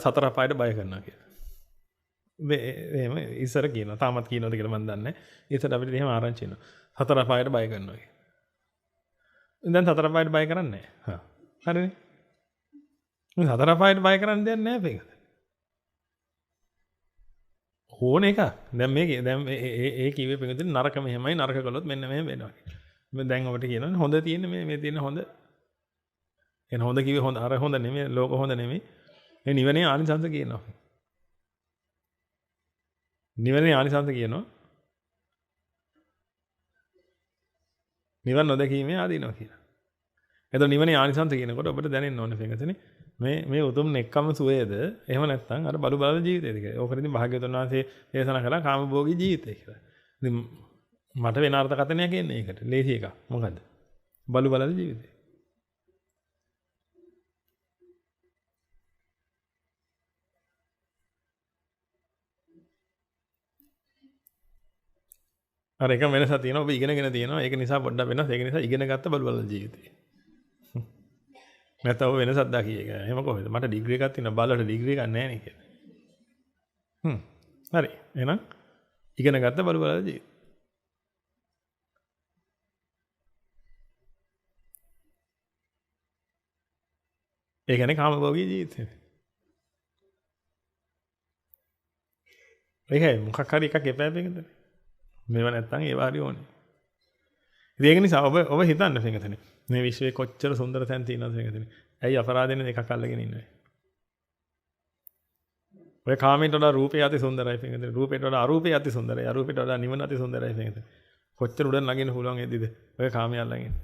සතර අපායට බය කරනවා කියලා. එහෙම ඉස්සර කියනවා. තාමත් කියනවද කියලා මම දන්නේ නැහැ. ඉස්සර අපිට එහෙම ආරංචි වෙනවා. සතර අපායට බය කරනවා කියලා. දැන් සතර අපායට බය කරන්නේ නැහැ. හරිනේ. මේ සතර අපායට බය කරන්න දෙයක් නැහැ මේක. ඕන එක. දැන් මේකේ දැන් ඒ කිව්වේ පිටින් නරක මෙහෙමයි නරක කළොත් මෙන්න මෙහෙම වෙනවා. මම දැන් ඔබට කියනවානේ හොඳ තියෙන්නේ මේ තියෙන හොඳ. එන හොඳ කිව්වේ හොඳ අර හොඳ නෙමෙයි ලෝක හොඳ නෙමෙයි. මේ නිවනේ ආනිසංස කියනවා. නිවනේ ආනිසංස කියනවා. නිවන් නොදැකීමේ ආදීනවා කියලා. එතකොට නිවනේ ආනිසංස කියනකොට ඔබට දැනෙන්න ඕනේ පිටකතනේ මේ උතුම් නෙක්කම සුවේද එහෙම නැත්නම් අර බලු බලන ජීවිතයද කියලා. ඕකට ඉතින් භාග්‍යවතුන් වහන්සේ දේශනා කළා කාමභෝගී ජීවිතය කියලා. ඉතින් මට වෙන අර්ථකථනයක් එන්නේ ඒකට. ලේසි එකක්. මොකද්ද? බලු බලන ජීවිතය. අර එක වෙනසක් තියෙනවා. ඔබ ඉගෙනගෙන තියෙනවා. ඒක නිසා පොඩ්ඩක් වෙනස්. ඒක නිසා ඉගෙන ගත්ත බලු බලන ජීවිතය. නැත්නම් ඔබ වෙනසක් දකි ඒක. එහෙම කොහෙද? මට ඩිග්‍රී එකක් තියෙනවා. බලවට ඩිග්‍රී එකක් නැහැ නේ කියලා. හරි. එහෙනම් ඉගෙන ගත්ත බලු බලන ජීවිතය. ඒ කියන්නේ කාමභෝගී ජීවිතය. ඒකයි මොකක් හරි එකක් එපා වෙනකද? මේව නැත්තම් ඒවා හරි ඕනේ. ඉතින් ඒක නිසා ඔබ හිතන්න පිටකතනේ. මේ විශ්වයේ කොච්චර සුන්දර තැන් තියෙනවද පිටකතනේ. ඇයි අපරාධෙන් එකක් අල්ලගෙන ඉන්නේ? ඔය කාමයට වඩා රූපය අති සුන්දරයි පිටකතනේ. රූපයට වඩා අරූපය අති සුන්දරයි. අරූපයට වඩා නිවන අති සුන්දරයි පිටකතනේ. කොච්චර උඩ නගින්න පුළුවන් එද්දිද? ඔය කාමයේ අල්ලගෙන.